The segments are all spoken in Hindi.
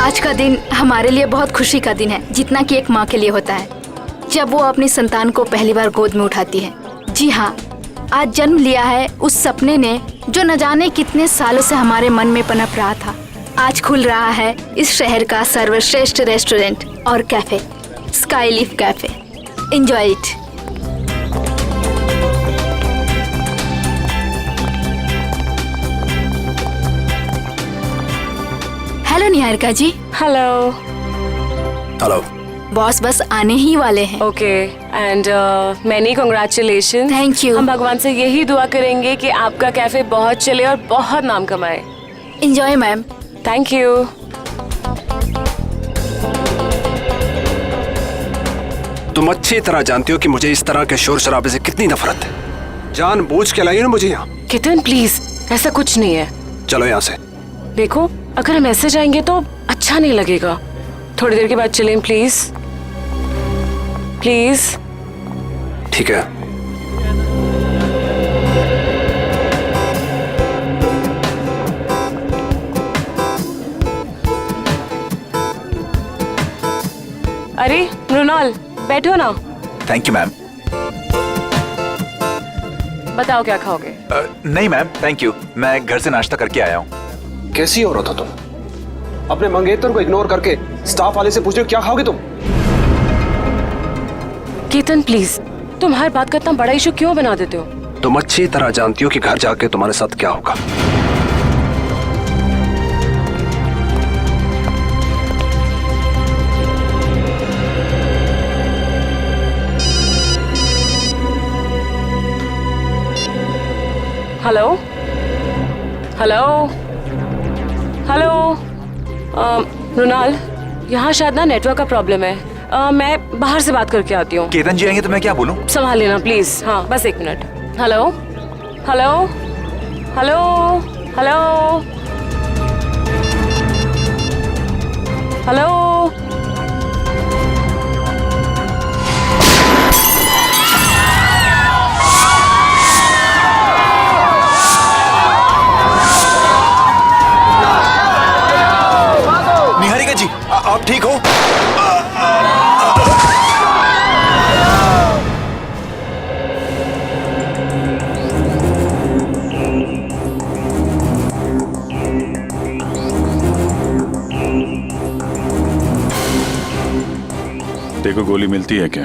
आज का दिन हमारे लिए बहुत खुशी का दिन है, जितना कि एक माँ के लिए होता है जब वो अपनी संतान को पहली बार गोद में उठाती है। जी हाँ, आज जन्म लिया है उस सपने ने जो न जाने कितने सालों से हमारे मन में पनप रहा था। आज खुल रहा है इस शहर का सर्वश्रेष्ठ रेस्टोरेंट और cafe, Skyleaf cafe. Enjoy it. Hello Niharika ji. Hello. Hello. Boss बस आने ही वाले हैं। Okay and many congratulation. Thank you. हम भगवान से यही दुआ करेंगे कि आपका कैफे बहुत चले और बहुत नाम कमाए। Enjoy ma'am. Thank you. तुम अच्छी तरह जानती हो कि मुझे इस तरह के शोर शराबे से कितनी नफरत है। जानबूझ के लाई ना मुझे यहाँ। कितन प्लीज, ऐसा कुछ नहीं है। चलो यहाँ से। देखो, अगर हम ऐसे जाएंगे तो अच्छा नहीं लगेगा। थोड़ी देर के बाद चलें प्लीज। प्लीज। ठीक है। अरे मृणाल, बैठो ना। Thank you ma'am. बताओ क्या खाओगे? नहीं मैम, थैंक यू, मैं घर से नाश्ता करके आया हूँ। कैसी औरत हो तुम? अपने मंगेतर को इग्नोर करके स्टाफ वाले से पूछ रहे हो क्या खाओगे तुम? केतन प्लीज, तुम हर बात का इतना बड़ा इशू क्यों बना देते हो? तुम अच्छी तरह जानती हो कि घर जाके तुम्हारे साथ क्या होगा। Hello hello hello. मृणाल, यहाँ शायद ना नेटवर्क का प्रॉब्लम है। मैं बाहर से बात करके आती हूँ। केतन जी आएंगे तो मैं क्या बोलूँ? संभाल लेना प्लीज। हाँ, बस 1 minute. Hello hello hello hello hello. Niharika ji, आप ठीक हो? देखो गोली मिलती है क्या?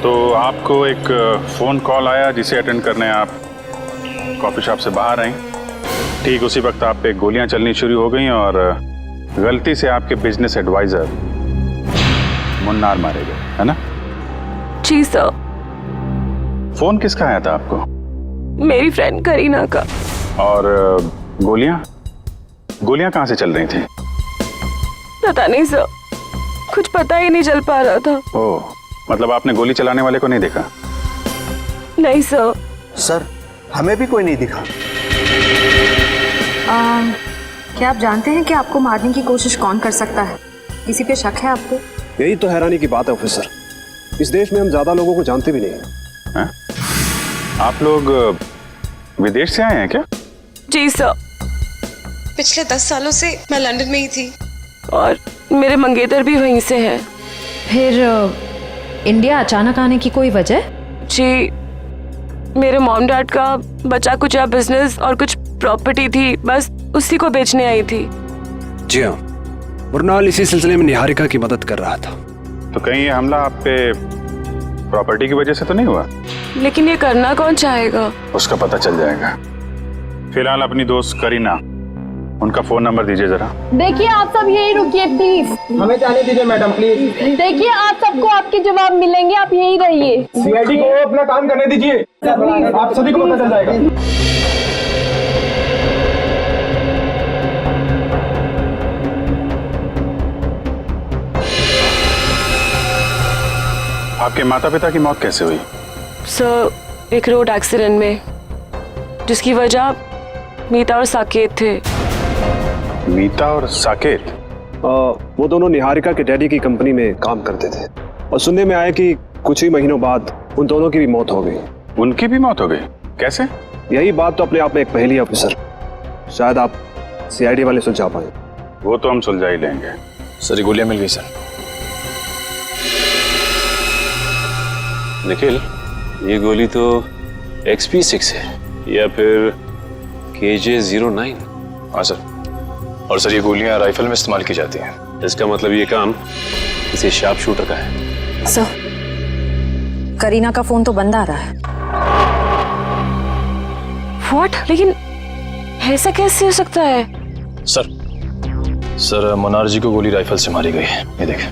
तो आपको एक फोन कॉल आया जिसे अटेंड करने आप कॉफी शॉप से बाहर आई। ठीक उसी वक्त आप पे गोलियां चलनी शुरू हो गई और गलती से आपके बिजनेस एडवाइजर मुन्नार मारे गए, है ना? जी सर। फोन किसका आया था आपको? मेरी फ्रेंड करीना का। और गोलियां कहाँ से चल रही थी? पता नहीं सर, कुछ पता ही नहीं चल पा रहा था। ओह, मतलब आपने गोली चलाने वाले को नहीं देखा? नहीं सर। सर, हमें भी कोई नहीं दिखा। क्या आप जानते हैं कि आपको मारने की कोशिश कौन कर सकता है? किसी पे शक है आपको? यही तो हैरानी की बात है ऑफिसर। इस देश में हम ज्यादा लोगों को जानते भी नहीं हैं। आप लोग विदेश से आए हैं क्या? जी सर। पिछले 10 सालों से मैं लंदन में ही थी और मेरे मंगेतर भी वहीं से हैं। फिर इंडिया अचानक आने की कोई वजह? जी, मेरे मॉम डैड का बचा कुचा बिजनेस और कुछ प्रॉपर्टी थी, बस उसी को बेचने आई थी। जी हाँ, मृणाल इसी सिलसिले में निहारिका की मदद कर रहा था। तो कहीं ये हमला आप पे प्रॉपर्टी की वजह से तो नहीं हुआ? लेकिन ये करना कौन चाहेगा? उसका पता चल जाएगा। फिलहाल अपनी दोस्त करीना, उनका फोन नंबर दीजिए जरा। देखिए आप सब यही रुकिए प्लीज। हमें जाने दीजिए मैडम प्लीज। देखिए आप सबको आपके जवाब मिलेंगे, आप यही रहिए। सीआईडी को अपना काम करने दीजिए, आप सभी को पता चल जाएगा। आपके माता पिता की मौत कैसे हुई? सर, एक रोड एक्सीडेंट में, जिसकी वजह मीता और साकेत थे। मीता और साकेत? वो दोनों निहारिका के डैडी की कंपनी में काम करते थे और सुनने में आया कि कुछ ही महीनों बाद उन दोनों की भी मौत हो गई। उनकी भी मौत हो गई? कैसे? यही बात तो अपने आप में एक पहेली है ऑफिसर। शायद आप सीआईडी वाले सुलझा पाए। वो तो हम सुलझा ही लेंगे। सर ये गोलियां मिल गई सर। निखिल, ये गोली तो XP6 है या फिर KJ-09। हाँ सर, और सर ये गोलियां राइफल में इस्तेमाल की जाती हैं। इसका मतलब ये काम किसी शार्प शूटर का है। सर, करीना का फोन तो बंद आ रहा है। व्हाट? लेकिन ऐसा कैसे हो सकता है? सर मनार जी को गोली राइफल से मारी गई है, ये देखें।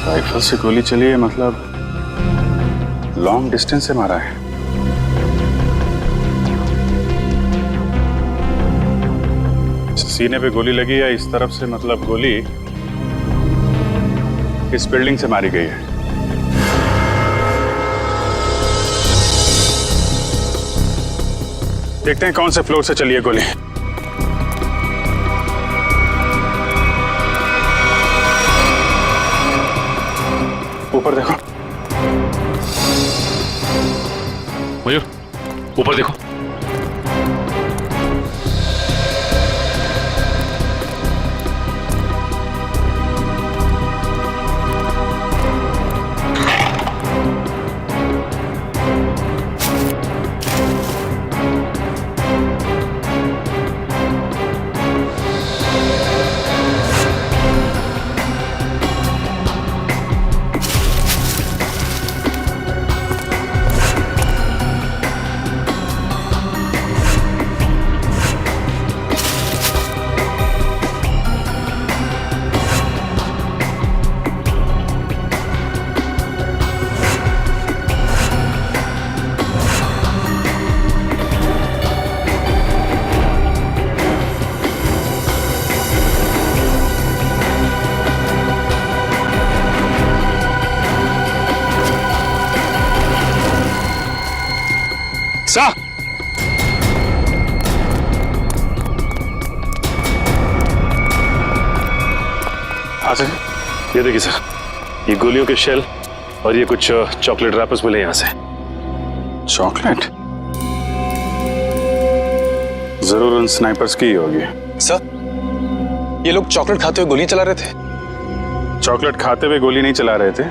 राइफल से गोली चली है, मतलब लॉन्ग डिस्टेंस से मारा है। सीने पे गोली लगी है इस तरफ से, मतलब गोली इस बिल्डिंग से मारी गई है। देखते हैं कौन से फ्लोर से चली है गोली। ऊपर देखो। मयूर, ऊपर देखो। सर, हाँ सर, ये देखिए सर, ये गोलियों के शेल और ये कुछ चॉकलेट रैपर्स मिले यहाँ से। चॉकलेट? जरूर उन स्नाइपर्स की ही होगी। सर ये लोग चॉकलेट खाते हुए गोली चला रहे थे। चॉकलेट खाते हुए गोली नहीं चला रहे थे,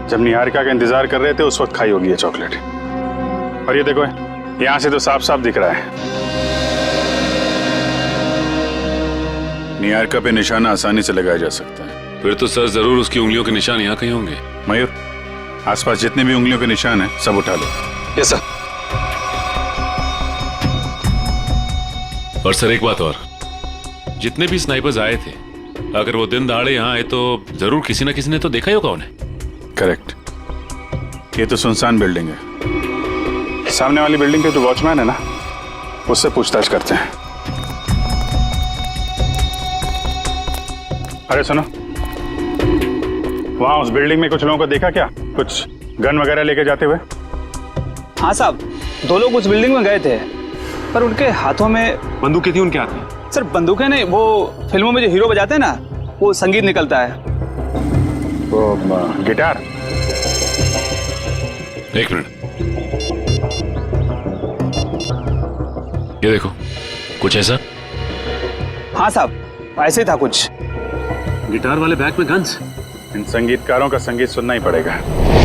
जब निहारिका का इंतजार कर रहे थे उस वक्त खाई होगी ये चॉकलेट। और ये देखो, यहां से तो साफ साफ दिख रहा है। निहारिका पे निशाना आसानी से लगाया जा सकता है। फिर तो सर जरूर उसकी उंगलियों के निशान यहाँ कहीं होंगे। मयूर, आसपास जितने भी उंगलियों के निशान हैं सब उठा लो। Yes sir. और सर एक बात और, जितने भी स्नाइपर्स आए थे, अगर वो दिन दहाड़े यहाँ आए तो जरूर किसी ना किसी ने तो देखा ही होगा उन्हें। करेक्ट। ये तो सुनसान बिल्डिंग है। सामने वाली बिल्डिंग के जो वॉचमैन है ना, उससे पूछताछ करते हैं। अरे सुनो, वहां उस बिल्डिंग में कुछ लोगों को देखा क्या, कुछ गन वगैरह लेके जाते हुए? हाँ साहब, 2 लोग उस बिल्डिंग में गए थे, पर उनके हाथों में बंदूकें थी उनके हाथ में। सर बंदूकें नहीं, वो फिल्मों में जो हीरो बजाते हैं ना, वो संगीत निकलता है। वो गिटार। एक मिनट, ये देखो, कुछ ऐसा? हाँ साहब, ऐसे ही था कुछ। गिटार वाले बैग में गन्स। इन संगीतकारों का संगीत सुनना ही पड़ेगा।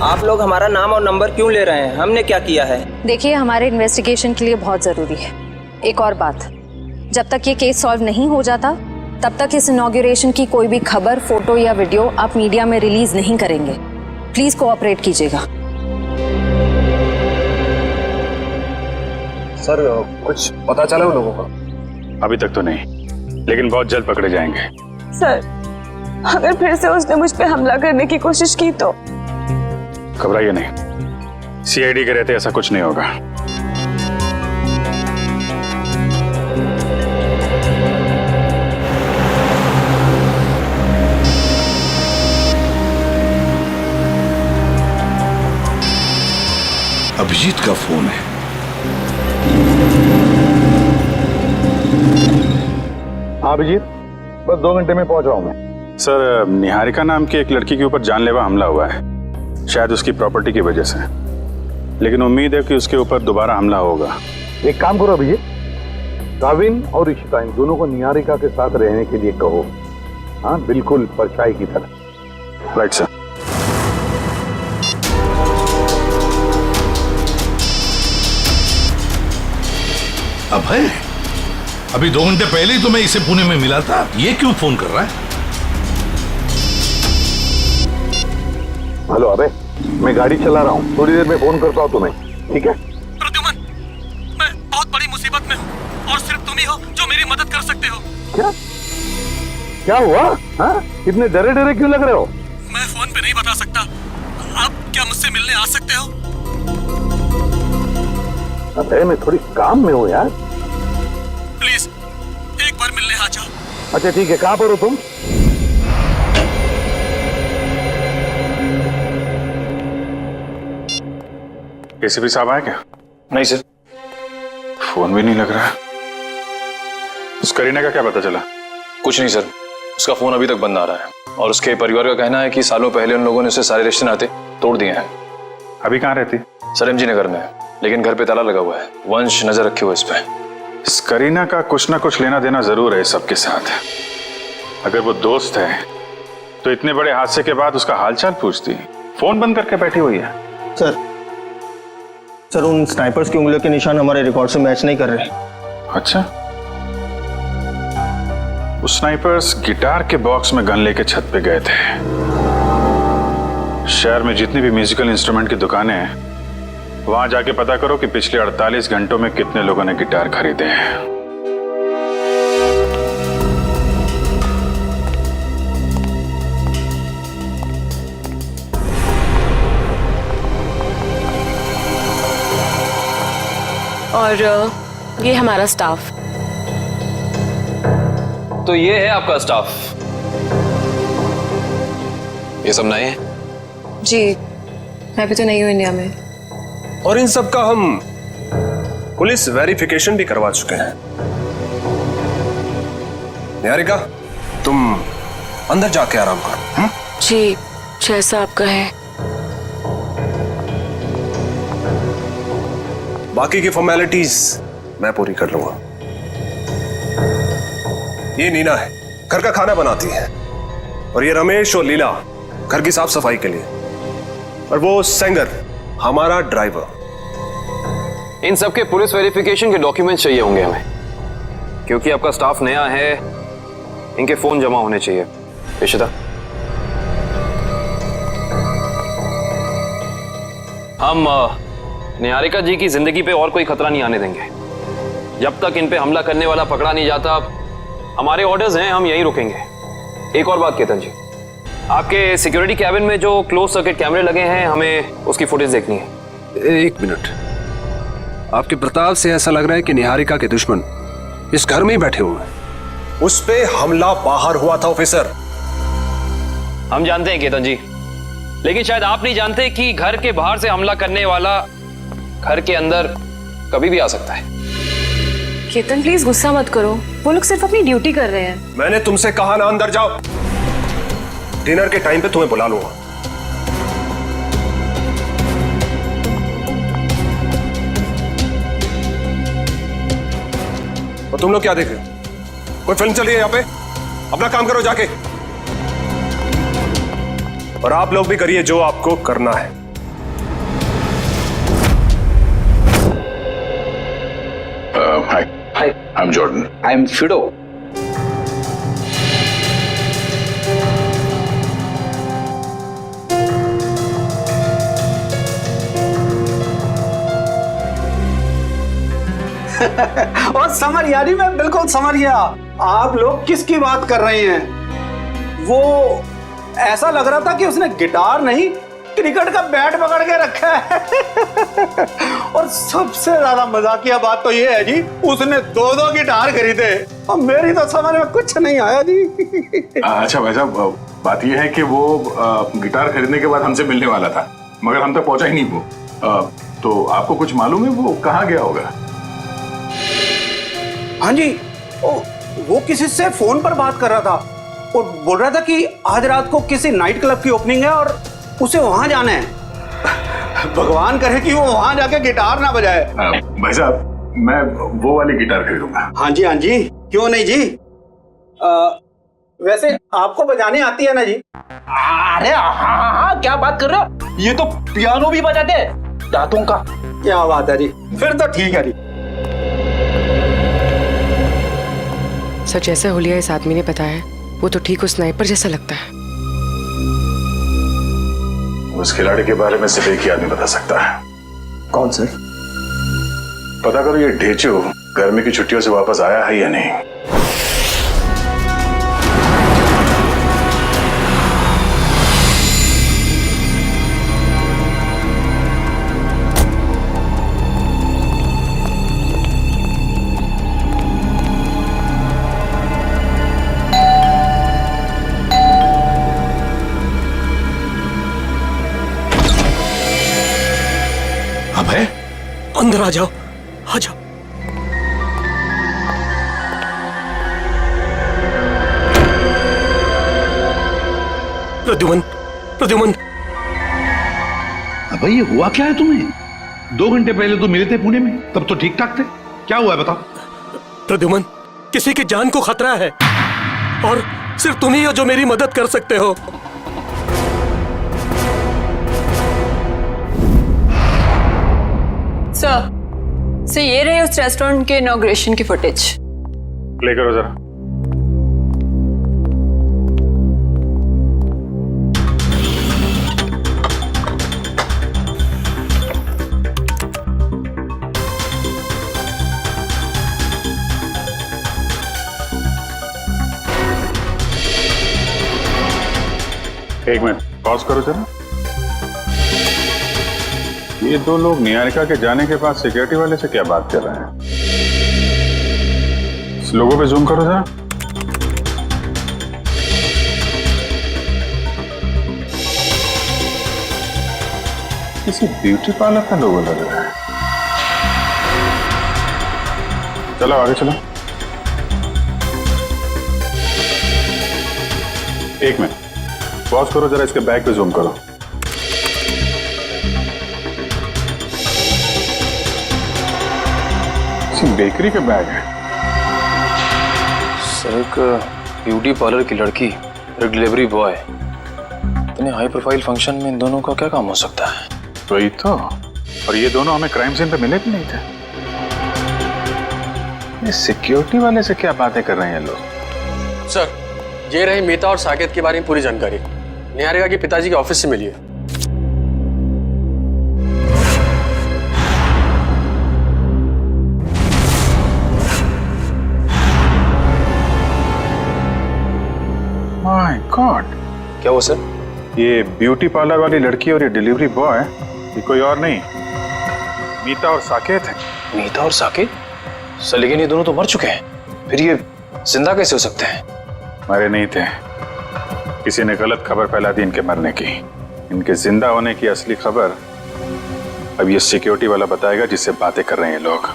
आप लोग हमारा नाम और नंबर क्यों ले रहे हैं? हमने क्या किया है? देखिए, हमारे इन्वेस्टिगेशन के लिए बहुत ज़रूरी है। एक और बात, जब तक ये केस सॉल्व नहीं हो जाता तब तक इस इनॉग्रेशन की कोई भी खबर, फोटो या वीडियो आप मीडिया में रिलीज नहीं करेंगे। प्लीज कोऑपरेट कीजिएगा। सर कुछ पता चला उन लोगों का? अभी तक तो नहीं, लेकिन बहुत जल्द पकड़े जाएंगे। सर, अगर फिर से उसने मुझ पे हमला करने की कोशिश की तो? घबराइए नहीं, सीआईडी के रहते ऐसा कुछ नहीं होगा। अभिजीत का फोन है। हाँ अभिजीत, बस 2 घंटे में पहुंच रहा हूँ मैं। सर, निहारिका नाम की एक लड़की के ऊपर जानलेवा हमला हुआ है, शायद उसकी प्रॉपर्टी की वजह से। लेकिन उम्मीद है कि उसके ऊपर दोबारा हमला होगा। एक काम करो अभिजीत, काविन और इशिता इन दोनों को निहारिका के साथ रहने के लिए कहो। हाँ, बिल्कुल परछाई की तरह। Right sir. अभय, अभी 2 घंटे पहले ही तो मैं इसे पुणे में मिला था, ये क्यों फोन कर रहा है? हेलो अभय, मैं गाड़ी चला रहा हूँ, थोड़ी देर में फोन करता हूँ तुम्हें, ठीक है? प्रद्युमन, मैं बहुत बड़ी मुसीबत में हूँ और सिर्फ तुम ही हो जो मेरी मदद कर सकते हो। क्या हुआ? हाँ? इतने डरे डरे क्यों लग रहे हो? मैं फोन पे नहीं बता सकता। आप क्या मुझसे मिलने आ सकते हो? अबे, मैं थोड़ी काम में हूँ यार। प्लीज एक बार मिलने आ जाओ। अच्छा ठीक है, कहाँ पर हो तुम? एसीपी साहब आए क्या? नहीं सर। फोन भी नहीं लग रहा। उस करीना का क्या पता चला? कुछ नहीं सर, उसका फोन अभी तक बंद आ रहा है और उसके परिवार का कहना है कि सालों पहले उन लोगों ने उसे सारे रिश्ते नाते तोड़ दिए हैं। अभी कहाँ रहती? सर एमजी नगर में, लेकिन घर पे ताला लगा हुआ है। वंश नजर रखे हुए इस पे। इस करीना का कुछ ना कुछ लेना देना जरूर है सबके साथ। अगर वो दोस्त है तो इतने बड़े हादसे के बाद उसका हालचाल पूछती, फोन बंद करके बैठी हुई है। सर उन स्नाइपर्स की उंगलियों के निशान हमारे रिकॉर्ड से मैच नहीं कर रहे। अच्छा, उस स्नाइपर्स गिटार के बॉक्स में गन लेके छत पे गए थे। शहर में जितनी भी म्यूजिकल इंस्ट्रूमेंट की दुकानें हैं, वहां जाके पता करो कि पिछले 48 घंटों में कितने लोगों ने गिटार खरीदे हैं। और ये हमारा स्टाफ। तो ये है आपका स्टाफ? ये सब नए हैं? जी, मैं भी तो नहीं हूँ इंडिया में। और इन सब का हम पुलिस वेरिफिकेशन भी करवा चुके हैं। निहारिका, तुम अंदर जाके आराम करो। जी, जैसा आपका है। बाकी की फॉर्मेलिटीज मैं पूरी कर लूंगा। ये नीना है, घर का खाना बनाती है, और ये रमेश और लीला घर की साफ सफाई के लिए, और वो सेंगर हमारा ड्राइवर। इन सब के पुलिस वेरिफिकेशन के डॉक्यूमेंट्स चाहिए होंगे हमें, क्योंकि आपका स्टाफ नया है। इनके फोन जमा होने चाहिए। इशिता, हम निहारिका जी की जिंदगी पे और कोई खतरा नहीं आने देंगे। जब तक इन पे हमला करने वाला पकड़ा नहीं जाता, हमारे ऑर्डर्स हैं, हम यहीं रुकेंगे। एक और बात केतन जी, आपके सिक्योरिटी कैबिन में जो क्लोज सर्किट कैमरे लगे हैं, हमें उसकी फुटेज देखनी है। एक मिनट, आपके प्रताप से ऐसा लग रहा है कि निहारिका के दुश्मन इस घर में ही बैठे हुए हैं। उस पे हमला बाहर हुआ था ऑफिसर। हम जानते हैं केतन जी, लेकिन शायद आप नहीं जानते कि घर के बाहर से हमला करने वाला घर के अंदर कभी भी आ सकता है। केतन प्लीज गुस्सा मत करो, वो लोग सिर्फ अपनी ड्यूटी कर रहे हैं। मैंने तुमसे कहा ना अंदर जाओ। डिनर के टाइम पे तुम्हें बुला लूंगा। और तुम लोग क्या देख रहे हो? कोई फिल्म चल रही है यहाँ पे? अपना काम करो जाके। और आप लोग भी करिए जो आपको करना है। Hi, I'm Jordan. I'm Fido. और समझ यानी मैं बिल्कुल समझ गया आप लोग किसकी बात कर रहे हैं। वो ऐसा लग रहा था कि उसने गिटार नहीं, क्रिकेट का बैट पकड़ के रखा है। और सबसे ज्यादा मजाकिया बात तो ये है जी, उसने 2-2 गिटार खरीदे। अब मेरी तो समझ में कुछ नहीं आया जी। अच्छा भाई साहब, बात यह है कि वो गिटार खरीदने के बाद हमसे मिलने वाला था, मगर हम तक पहुंचा ही नहीं वो। तो आपको कुछ मालूम है वो कहाँ गया होगा? हाँ जी, वो किसी से फोन पर बात कर रहा था। और बोल रहा था कि आज रात को किसी नाइट क्लब की ओपनिंग है और उसे वहां जाना है। भगवान करे कि वो वहां जाके गिटार ना बजाए। भाई साहब, मैं वो वाली गिटार खरीदूंगा। हाँ जी, क्यों नहीं जी। वैसे आपको बजाने आती है ना जी? अरे हाँ, क्या बात कर रहे हो? ये तो पियानो भी बजाते हैं, दांतों का। क्या बात है जी, फिर तो ठीक है जी। सर, जैसा हुलिया इस आदमी ने बताया, वो तो ठीक उस स्नाइपर जैसा लगता है। उस खिलाड़ी के बारे में सिर्फ एक ही आदमी बता सकता है। कौन सर? पता करो ये ढेचू गर्मी की छुट्टियों से वापस आया है या नहीं। अबे, अंदर आ जाओ, आ जाओ। प्रद्युमन। अबे ये हुआ क्या है तुम्हें? 2 घंटे पहले तो मिले थे पुणे में, तब तो ठीक ठाक थे। क्या हुआ है बताओ? प्रद्युमन, किसी की जान को खतरा है और सिर्फ तुम ही हो जो मेरी मदद कर सकते हो। सर, ये रहे उस रेस्टोरेंट के इनॉग्रेशन की फुटेज। प्ले करो जरा। एक मिनट पॉज करो जरा। ये 2 लोग निहारिका के जाने के बाद सिक्योरिटी वाले से क्या बात कर रहे हैं? इस लोगों पे जूम करो जरा। किसी ब्यूटी पार्लर का लोगो लग रहा है। चलो आगे चलो। एक मिनट पॉज करो जरा, इसके बैग पे जूम करो। बेकरी का बैग है। सर, एक ब्यूटी पार्लर की लड़की, एक डिलीवरी बॉय, इतने हाई प्रोफाइल फंक्शन में इन दोनों का क्या काम हो सकता है? वही तो। और ये दोनों हमें क्राइम सीन पे मिले भी नहीं थे। ये सिक्योरिटी वाले से क्या बातें कर रहे हैं लोग? सर, ये रही मीता और साकेत के बारे में पूरी जानकारी। निहारिका के पिताजी के ऑफिस से मिली है। माय गॉड, क्या हुआ सर? ये ब्यूटी पार्लर वाली लड़की और ये डिलीवरी बॉय, ये कोई और नहीं, मीता और साकेत है। मीता और साकेत? सर, लेकिन ये दोनों तो मर चुके हैं, फिर ये जिंदा कैसे हो सकते हैं? मरे नहीं थे, किसी ने गलत खबर फैला दी इनके मरने की। इनके जिंदा होने की असली खबर अब ये सिक्योरिटी वाला बताएगा जिससे बातें कर रहे हैं लोग।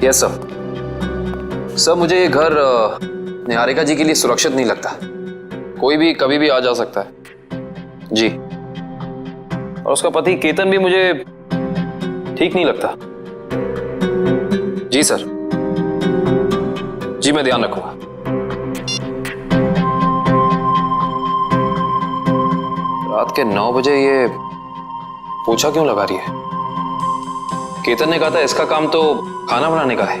Yes sir. सर, मुझे ये घर निहारिका जी के लिए सुरक्षित नहीं लगता। कोई भी कभी भी आ जा सकता है जी। और उसका पति केतन भी मुझे ठीक नहीं लगता। जी सर, जी मैं ध्यान रखूंगा। रात के 9 बजे ये पोछा क्यों लगा रही है? केतन ने कहा था इसका काम तो खाना बनाने का है।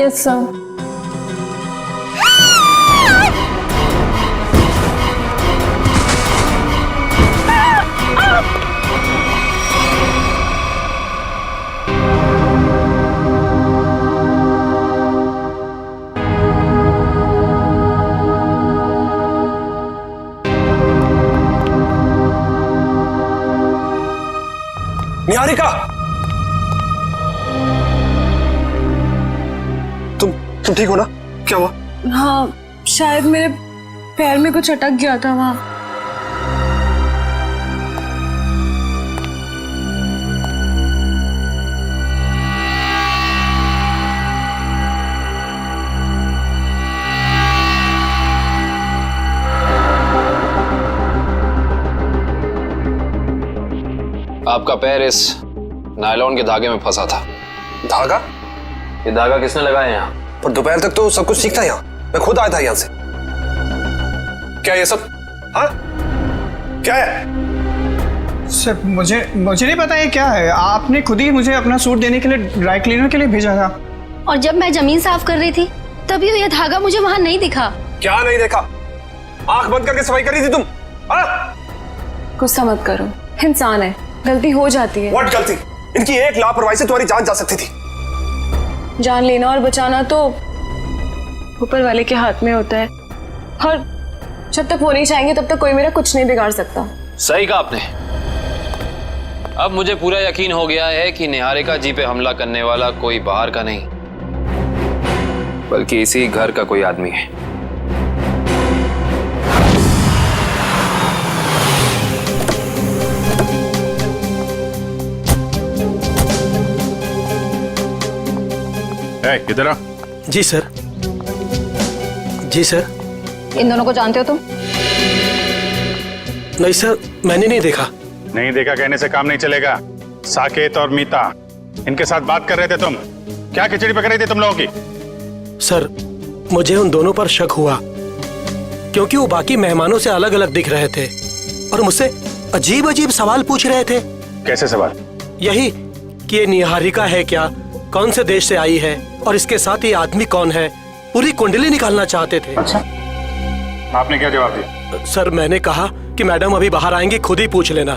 Yes sir. निहारिका, तुम ठीक हो ना? क्या हुआ? हाँ, शायद मेरे पैर में कुछ अटक गया था वहां। आपका पैर इस नायलॉन के धागे में फंसा था। धागा? ये धागा किसने लगाया यहाँ? पर दोपहर तक तो सब कुछ ठीक था यहाँ, मैं खुद आया था यहाँ से। क्या ये सब? हाँ? क्या है? सर मुझे नहीं पता ये क्या है। आपने खुद ही मुझे अपना सूट देने के लिए ड्राई क्लीनर के लिए भेजा था। और जब मैं जमीन साफ कर रही थी तभी यह धागा मुझे वहाँ नहीं दिखा। क्या नहीं देखा? आंख बंद करके सफाई कर रही थी तुम? हाँ? गुस्सा मत करो, इंसान है, गलती हो जाती है। व्हाट गलती? इनकी एक लापरवाही से तुम्हारी जान जा सकती थी। जान लेना और बचाना तो ऊपर वाले के हाथ में होता है, और जब तक वो नहीं चाहेंगे तब तक कोई मेरा कुछ नहीं बिगाड़ सकता। सही कहा आपने। अब मुझे पूरा यकीन हो गया है कि निहारिका जी पे हमला करने वाला कोई बाहर का नहीं, बल्कि इसी घर का कोई आदमी है। इधर आ। जी सर। जी सर। इन दोनों को जानते हो तुम? नहीं सर, मैंने नहीं देखा। नहीं देखा कहने से काम नहीं चलेगा। साकेत और मीता, इनके साथ बात कर रहे थे तुम। क्या खिचड़ी पक रही थी तुम लोगों की? सर, मुझे उन दोनों पर शक हुआ क्योंकि वो बाकी मेहमानों से अलग अलग दिख रहे थे और मुझसे अजीब अजीब सवाल पूछ रहे थे। कैसे सवाल? यही कि ये निहारिका है क्या, कौन से देश से आई है और इसके साथ ये आदमी कौन है, पूरी कुंडली निकालना चाहते थे। अच्छा, आपने क्या जवाब दिया? सर, मैंने कहा कि मैडम अभी बाहर आएंगी, खुद ही पूछ लेना।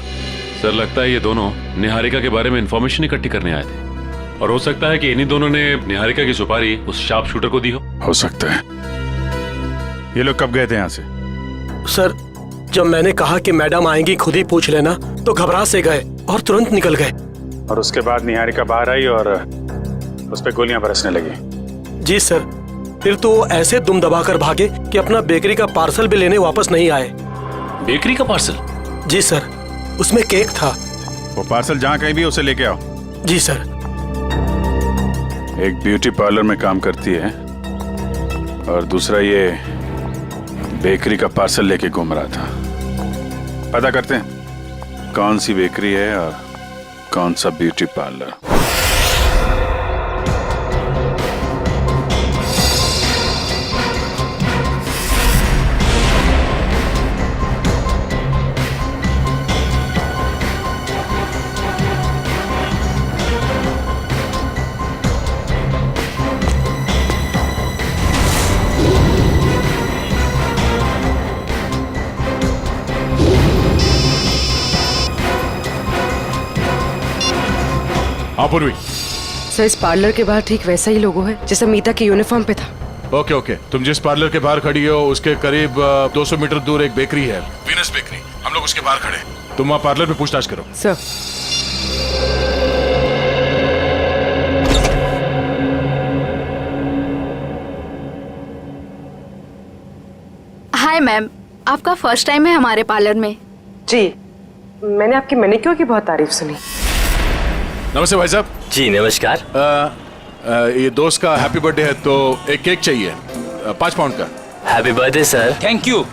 सर, लगता है ये दोनों निहारिका के बारे में इंफॉर्मेशन इकट्ठी करने आए थे और हो सकता है कि इन्हीं दोनों ने निहारिका की सुपारी उस शार्प शूटर को दी हो सकता है। ये लोग कब गए थे यहाँ से? सर, जब मैंने कहा कि मैडम आएंगी, खुद ही पूछ लेना, तो घबरा से गए और तुरंत निकल गए। और उसके बाद निहारिका बाहर आई और उस पर गोलियां बरसने लगी। जी सर, फिर तो ऐसे दुम दबाकर भागे कि अपना बेकरी का पार्सल भी लेने वापस नहीं आए। बेकरी का पार्सल? जी सर, उसमें केक था। वो पार्सल जहाँ कहीं भी उसे लेके आओ। जी सर। एक ब्यूटी पार्लर में काम करती है और दूसरा ये बेकरी का पार्सल लेके घूम रहा था। पता करते हैं कौन सी बेकरी है और कौन सा ब्यूटी पार्लर। पूर्वी। सर, इस पार्लर के बाहर ठीक वैसा ही लोगो है जैसा मीता के यूनिफॉर्म पे था। ओके ओके, तुम जिस पार्लर के बाहर खड़ी हो उसके करीब 200 मीटर दूर एक बेकरी है, वीनस बेकरी। हम लोग उसके बाहर खड़े हैं। तुम वहाँ पार्लर में पूछताछ करो। सर। हाय मैम, आपका फर्स्ट टाइम है हमारे पार्लर में? जी, मैंने आपकी मैनिक्योर की बहुत तारीफ सुनी। नमस्ते भाई साहब। जी नमस्कार। ये दोस्त का हैप्पी बर्थडे है तो एक केक चाहिए 5 पाउंड का। Happy birthday sir. Thank you.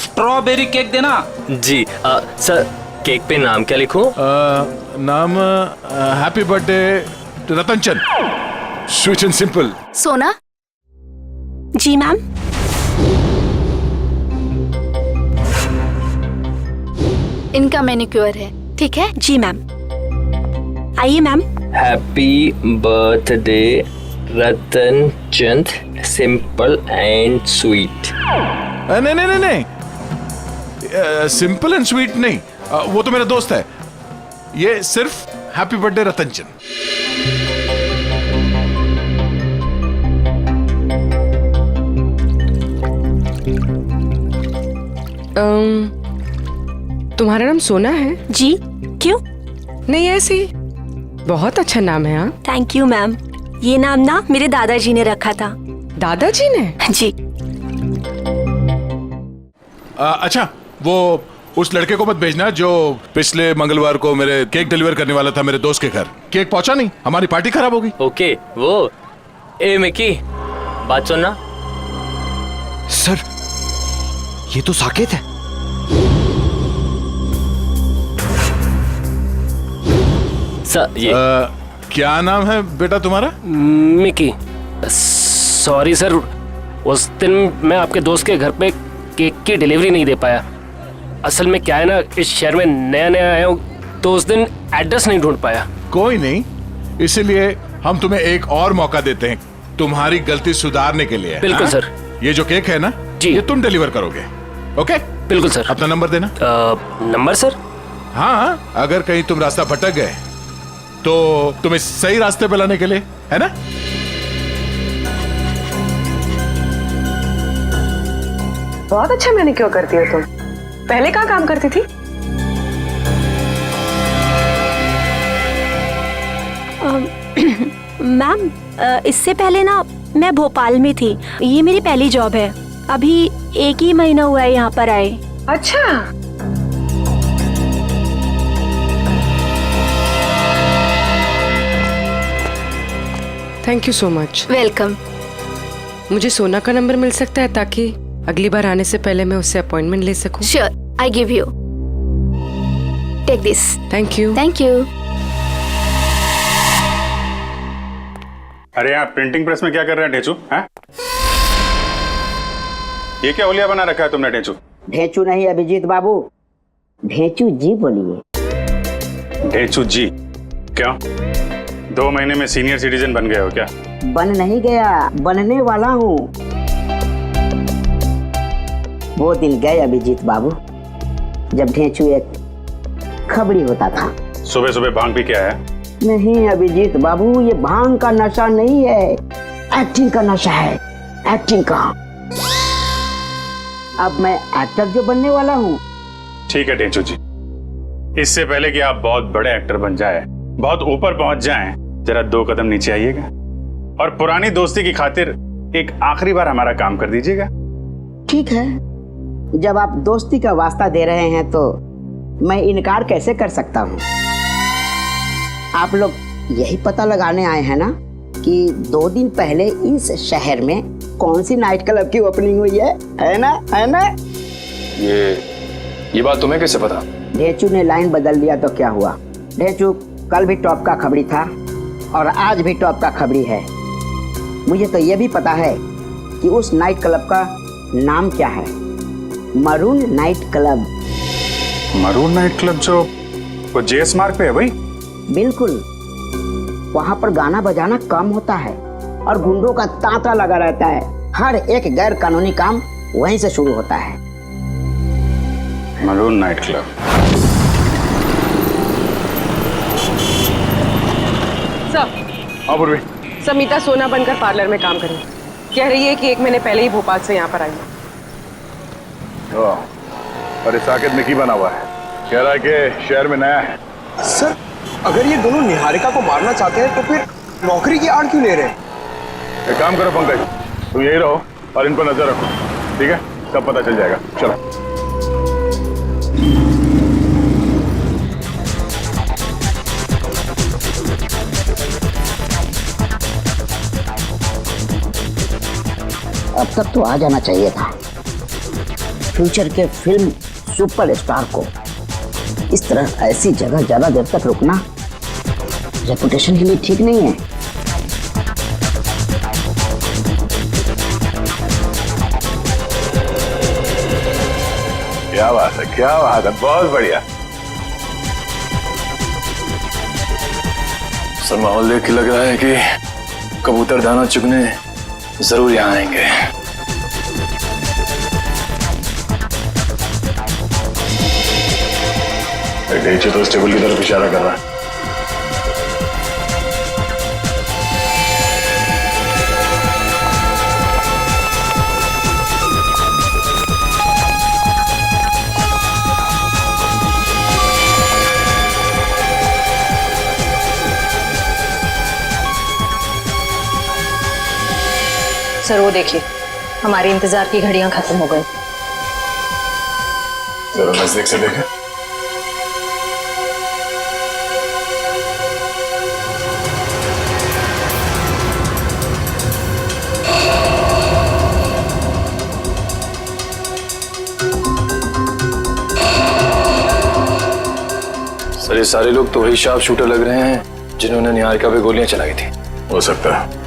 Strawberry cake देना। जी सर, केक पे नाम क्या लिखूं? नाम happy birthday Ratan Chand, sweet and simple. सोना? जी मैम। इनका मैनिक्योर है, ठीक है? जी मैम। आइए ma'am. Happy birthday Ratan Chand, simple and sweet. नहीं नहीं नहीं नहीं, सिंपल एंड स्वीट नहीं, वो तो मेरा दोस्त है। ये सिर्फ हैप्पी बर्थडे रतन चंद। तुम्हारा नाम सोना है? जी, क्यों? नहीं, ऐसे ही। बहुत अच्छा नाम है। हाँ, थैंक यू मैम। ये नाम ना मेरे दादाजी ने रखा था। दादाजी ने? जी। अच्छा, वो उस लड़के को मत भेजना जो पिछले मंगलवार को मेरे केक डिलीवर करने वाला था मेरे दोस्त के घर। केक पहुंचा नहीं, हमारी पार्टी खराब हो गई। ओके, वो ए मिकी, बात सुनना। सर, ये तो साकेत है। सर ये क्या नाम है बेटा तुम्हारा? मिकी। सॉरी सर, उस दिन मैं आपके दोस्त के घर पे केक की डिलीवरी नहीं दे पाया। असल में क्या है ना, इस शहर में नया नया आया हूँ तो उस दिन एड्रेस नहीं ढूंढ पाया। कोई नहीं, इसीलिए हम तुम्हें एक और मौका देते हैं तुम्हारी गलती सुधारने के लिए। बिल्कुल सर। ये जो केक है ना जी, ये तुम डिलीवर करोगे। ओके बिल्कुल सर। अपना नंबर देना। Number sir? हाँ, अगर कहीं तुम रास्ता भटक गए तो तुम्हें सही रास्ते पे लाने के लिए, है ना? बहुत अच्छा मैनिक्योर करती हो तुम। पहले कहाँ काम करती थी? मैम, इससे पहले ना मैं भोपाल में थी। ये मेरी पहली जॉब है। अभी 1 ही महीना हुआ है यहाँ पर आए। अच्छा, thank you so much. Welcome. मुझे सोना का नंबर मिल सकता है ताकि अगली बार आने से पहले मैं उससे अपॉइंटमेंट ले सकूं? Sure, I give you. Take this. Thank you. Thank you. अरे यहाँ प्रिंटिंग प्रेस में क्या कर रहे हैं ढेचू? हैं? ये क्या होलिया बना रखा है तुमने ढेचू? ढेचू नहीं अभिजीत बाबू, ढेचू जी बोलिए। ढेचू जी? क्यों, 2 महीने में सीनियर सिटीजन बन गए हो क्या? बन नहीं गया, बनने वाला हूँ। वो दिन गए अभिजीत बाबू जब ढेचू एक खबड़ी होता था। सुबह सुबह भांग पी के आया? नहीं अभिजीत बाबू, ये भांग का नशा नहीं है, एक्टिंग का नशा है। एक्टिंग का। अब मैं एक्टर जो बनने वाला हूँ। ठीक है ढेचू जी, इससे पहले कि आप बहुत बड़े एक्टर बन जाए, बहुत ऊपर पहुंच जाएं, जरा 2 कदम नीचे आइएगा और पुरानी दोस्ती की खातिर एक आखिरी बार हमारा काम कर दीजिएगा। ठीक है, जब आप दोस्ती का वास्ता दे रहे हैं तो मैं इनकार कैसे कर सकता हूँ। आप लोग यही पता लगाने आए हैं ना कि 2 दिन पहले इस शहर में कौन सी नाइट क्लब की ओपनिंग हुई है ना? है ना? ये बात तुम्हें कैसे पता? ढेचू ने लाइन बदल दिया तो क्या हुआ? ढेचू कल भी टॉप का खबरी था और आज भी टॉप का खबरी है। मुझे तो ये भी पता है कि उस नाइट क्लब का नाम क्या है। Maroon night club. Maroon night club जो वो जेएस मार्ग पे है भाई? बिल्कुल, वहाँ पर गाना बजाना कम होता है और गुंडों का तांता लगा रहता है। हर एक गैर कानूनी काम वहीं से शुरू होता है। Maroon night club. सर, पूर्वी। समीता सोना बनकर पार्लर में काम करी। कह रही है कि 1 महीने पहले ही भोपाल से यहाँ पर आई। और इस साकेत में की बना हुआ है, कह रहा है कि शहर में नया है। सर, अगर ये दोनों निहारिका को मारना चाहते हैं तो फिर नौकरी की आड़ क्यों ले रहे हैं? एक काम करो पंकज, तुम यही रहो और इन पर नजर रखो, ठीक है? सब पता चल जाएगा। चलो। अब तक तो आ जाना चाहिए था। फ्यूचर के फिल्म सुपरस्टार को इस तरह ऐसी जगह ज्यादा देर तक रुकना रेपुटेशन के लिए ठीक नहीं है। क्या बात है, क्या बात है, बहुत बढ़िया। सर, माहौल देख के लग रहा है कि कबूतर दाना चुगने जरूर यहाँ आएंगे। ढेचू तो टेबल की तरफ इशारा कर रहा है। सर वो देखिए, हमारे इंतजार की घड़ियां खत्म हो गई। जरा नजदीक से देखें। सर, ये ये सारे लोग तो वही शार्प शूटर लग रहे हैं जिन्होंने निहारिका पे गोलियां चलाई थी। हो सकता है।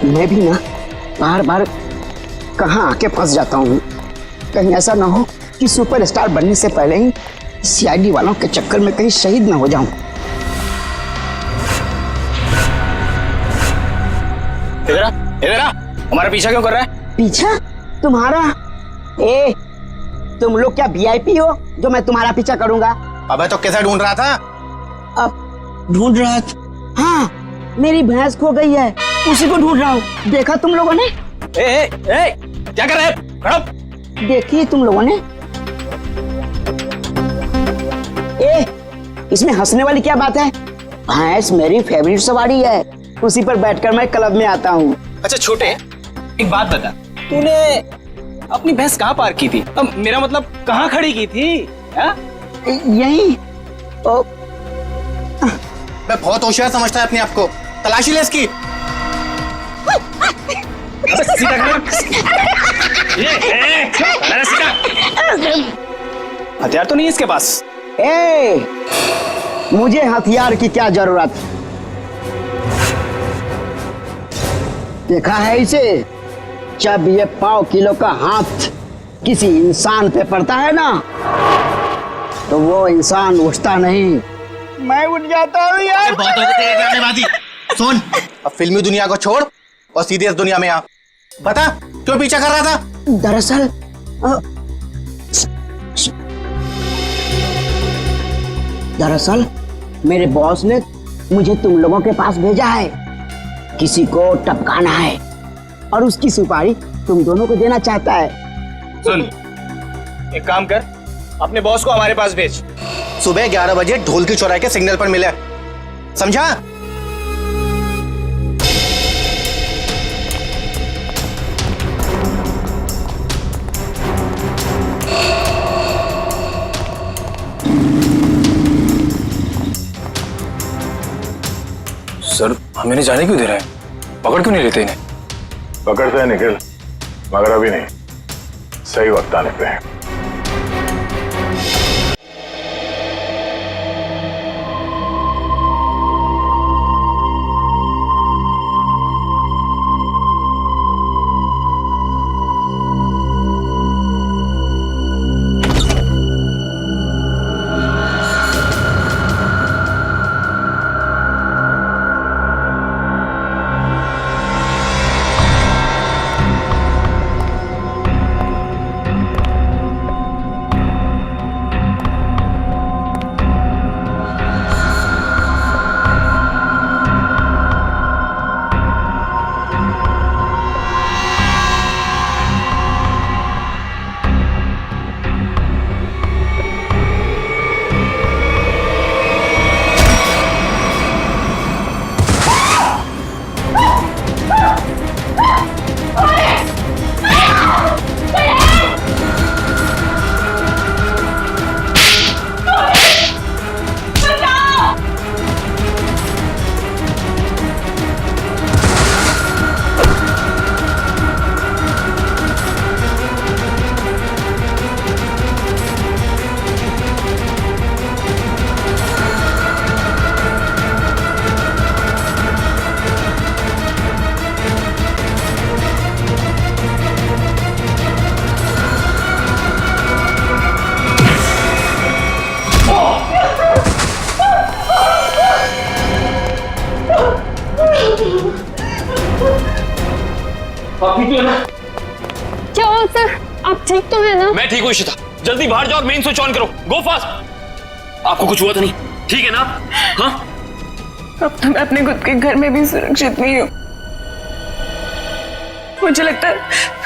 मैं भी ना बार बार कहाँ आके फंस जाता हूँ। कहीं ऐसा ना हो कि सुपरस्टार बनने से पहले ही सीआईडी वालों के चक्कर में कहीं शहीद ना हो जाऊं। इधर आ, हमारा पीछा क्यों कर रहा है? पीछा? तुम्हारा? ए, तुम लोग क्या वीआईपी हो जो मैं तुम्हारा पीछा करूंगा? अबे तो कैसे ढूंढ रहा था? अब ढूंढ रहा था? हाँ, मेरी भैंस खो गई है, उसी को ढूंढ रहा हूँ। देखा तुम लोगों ने? क्या कर रहे हैं? खड़ो। देखिए तुम लोगों ने। इसमें हंसने वाली क्या बात है? भैंस मेरी फेवरेट सवारी है, उसी पर बैठकर मैं क्लब में आता हूँ। अच्छा छोटे, एक बात बता, तूने अपनी भैंस कहाँ पार्क की थी? अब मेरा मतलब कहाँ खड़ी की थी? यही। मैं बहुत होशियार समझता है अपने आप को। तलाशी ले इसकी। हथियार तो नहीं है इसके पास। मुझे हथियार की क्या जरूरत? देखा है इसे? जब ये 5 किलो का हाथ किसी इंसान पे पड़ता है ना, तो वो इंसान उठता नहीं, मैं उठ जाता हूँ यार। सुन, अब फिल्मी दुनिया को छोड़ और सीधे इस दुनिया में आ। बता क्यों पीछा कर रहा था? दरअसल मेरे बॉस ने मुझे तुम लोगों के पास भेजा है। किसी को टपकाना है और उसकी सुपारी तुम दोनों को देना चाहता है। सुन, एक काम कर, अपने बॉस को हमारे पास भेज। सुबह 11 बजे ढोल की चौराहे के सिग्नल पर मिले, समझा? सर, हमें नहीं जाने क्यों दे रहे हैं? पकड़ क्यों नहीं लेते इन्हें? पकड़ते हैं निखिल, मगर अभी नहीं, सही वक्त आने पे। क्या हुआ सर? आप ठीक तो है ना? मैं ठीक हूँ इशिता, जल्दी बाहर जाओ और मेन स्विच ऑन करो। गो फास्ट। आपको कुछ हुआ तो नहीं? ठीक है ना? हाँ? अब तो मैं अपने खुद के घर में भी सुरक्षित नहीं हूँ। मुझे लगता है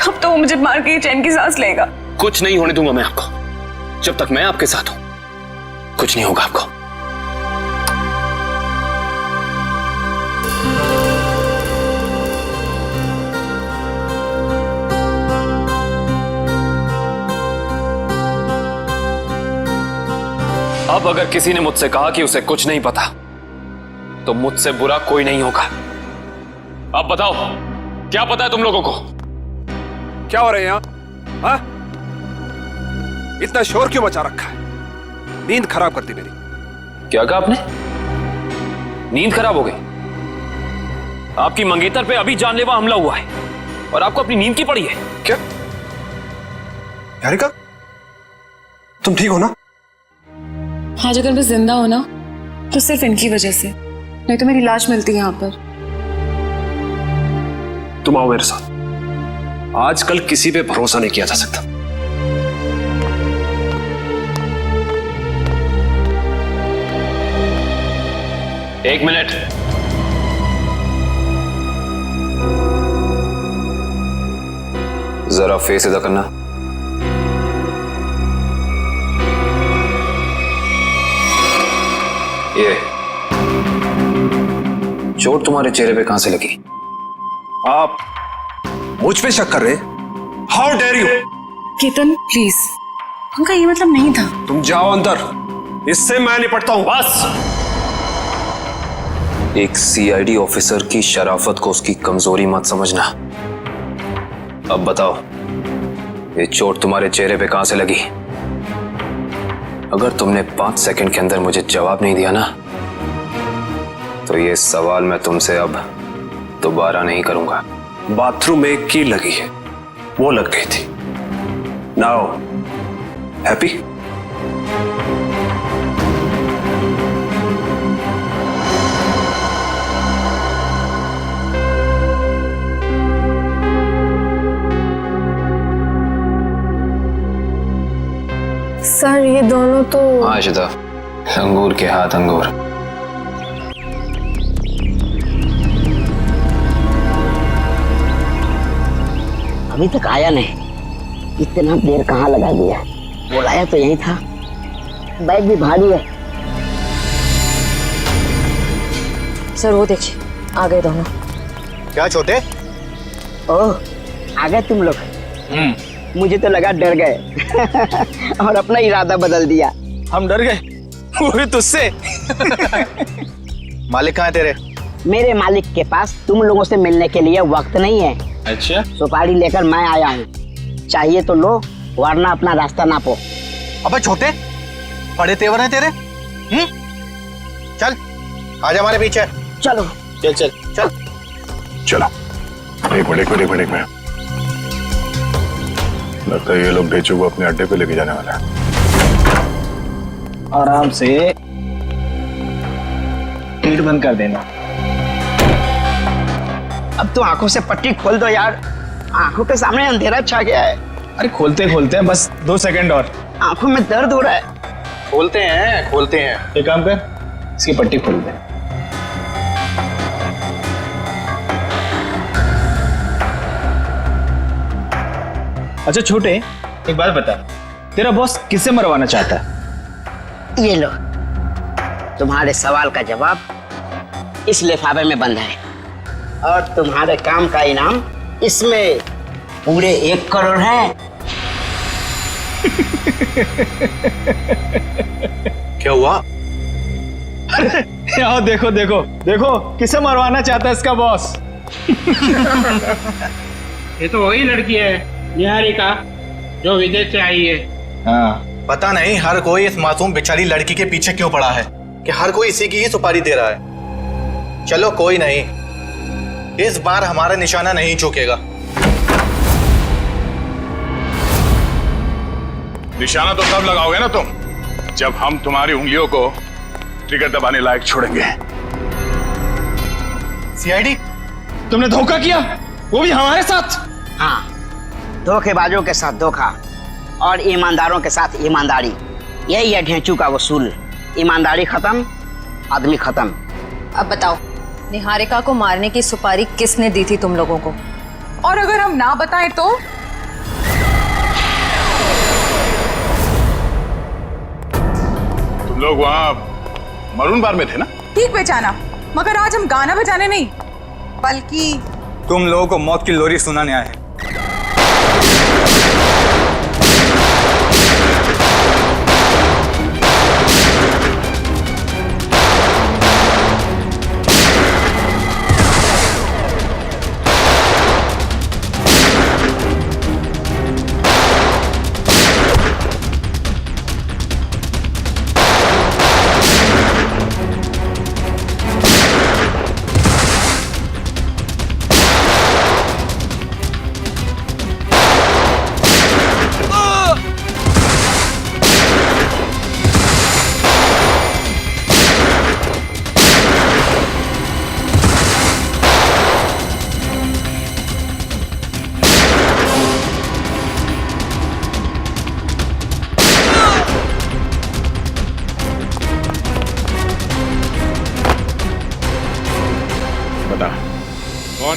अब तो वो मुझे मार के चैन की सांस लेगा। कुछ नहीं होने दूंगा मैं आपको। जब तक मैं आपके साथ हूं कुछ नहीं होगा आपको। अब अगर किसी ने मुझसे कहा कि उसे कुछ नहीं पता तो मुझसे बुरा कोई नहीं होगा। अब बताओ, क्या पता है तुम लोगों को? क्या हो रहा है यहाँ? हाँ? इतना शोर क्यों मचा रखा है? नींद खराब करती मेरी। क्या कहा आपने? नींद खराब हो गई? आपकी मंगेतर पे अभी जानलेवा हमला हुआ है और आपको अपनी नींद की पड़ी है क्या? निहारिका, तुम ठीक हो ना? आज अगर मैं जिंदा हो ना तो सिर्फ इनकी वजह से, नहीं तो मेरी लाश मिलती है यहाँ पर। तुम आओ मेरे साथ। आजकल किसी पे भरोसा नहीं किया जा सकता। एक मिनट। जरा फेस सीधा करना। ये चोट तुम्हारे चेहरे पे कहां से लगी? आप मुझ पे शक कर रहे? How dare you! Ketan please, उनका ये मतलब नहीं था। तुम जाओ अंदर, इससे मैं निपटता हूं। बस! एक सीआईडी ऑफिसर की शराफत को उसकी कमजोरी मत समझना। अब बताओ, ये चोट तुम्हारे चेहरे पे कहां से लगी? अगर तुमने 5 सेकंड के अंदर मुझे जवाब नहीं दिया ना, तो ये सवाल मैं तुमसे अब दोबारा नहीं करूंगा। बाथरूम में एक कील लगी है, वो लग गई थी। Now happy? सर ये दोनों तो आशिदा, अंगूर के हाथ अंगूर। अभी तक आया नहीं, इतना देर कहाँ लगा दिया? बुलाया तो यही था। बैग भी भारी है। सर वो देखिए, आ गए दोनों। क्या छोटे? ओह, आ गए तुम लोग। मुझे तो लगा डर गए और अपना इरादा बदल दिया। हम डर गए? वो भी तुझसे? मालिक कहाँ है तेरे? मेरे मालिक के पास तुम लोगों से मिलने के लिए वक्त नहीं है। अच्छा, सुपारी लेकर मैं आया हूँ, चाहिए तो लो, वरना अपना रास्ता नापो। अबे छोटे, बड़े तेवर हैं तेरे। चल आजा हमारे पीछे। चलो चल चल चल चलो। एक मिनट लगता है ये लोग ढेचू को अपने अड्डे पे लेके जाने वाला है। आराम से गेट बंद कर देना। अब तो आंखों से पट्टी खोल दो यार, आंखों के सामने अंधेरा छा गया है। अरे खोलते खोलते हैं, बस 2 सेकंड और। आंखों में दर्द हो रहा है। खोलते हैं। एक काम कर, इसकी पट्टी खोल दे। अच्छा छोटे, एक बात बता, तेरा बॉस किसे मरवाना चाहता है? ये लो, तुम्हारे सवाल का जवाब इस लिफाफे में बंद है और तुम्हारे काम का इनाम इसमें पूरे 1 करोड़ है। क्या हुआ? यहाँ देखो देखो देखो, किसे मरवाना चाहता है इसका बॉस। ये तो वही लड़की है निहारिका, जो विदेश से आई है। हाँ, पता नहीं हर कोई इस मासूम बेचारी लड़की के पीछे क्यों पड़ा है कि हर कोई इसी की ही सुपारी दे रहा है। चलो कोई नहीं, इस बार हमारा निशाना नहीं चूकेगा। निशाना तो तब लगाओगे ना तुम, जब हम तुम्हारी उंगलियों को ट्रिगर दबाने लायक छोड़ेंगे। सीआईडी, तुमने धोखा किया, वो भी हमारे साथ। हाँ, धोखेबाजों के साथ धोखा और ईमानदारों के साथ ईमानदारी, यही है ढेंचू का वसूल। ईमानदारी खत्म, आदमी खत्म। अब बताओ, निहारिका को मारने की सुपारी किसने दी थी तुम लोगों को? और अगर हम ना बताएं तो? तुम लोग वहां मरून बार में थे ना? ठीक पहचाना, मगर आज हम गाना बजाने नहीं, बल्कि तुम लोगों को मौत की लोरी सुनाने आए हैं।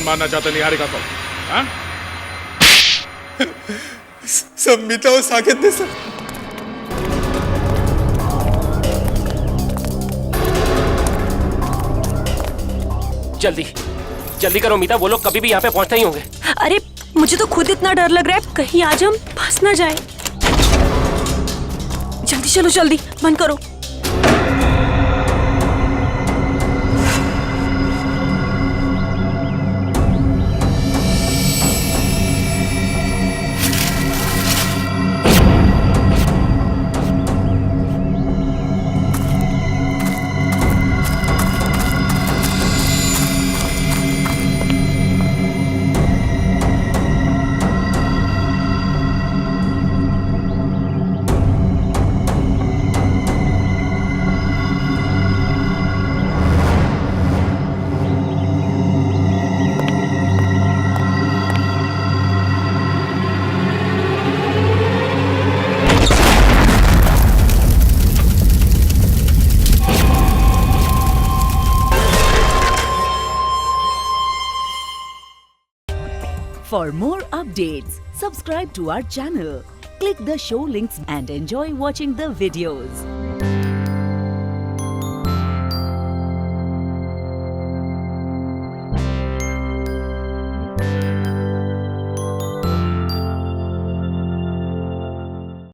मारना चाहते निहारिका को? हाँ? सब मिता और साकेत ने सर। जल्दी जल्दी करो मीता, वो लोग कभी भी यहाँ पे पहुंचते ही होंगे। अरे मुझे तो खुद इतना डर लग रहा है, कहीं आज हम फंस ना जाए। जल्दी चलो, जल्दी बंद करो। For more updates, subscribe to our channel, click the show links and enjoy watching the videos.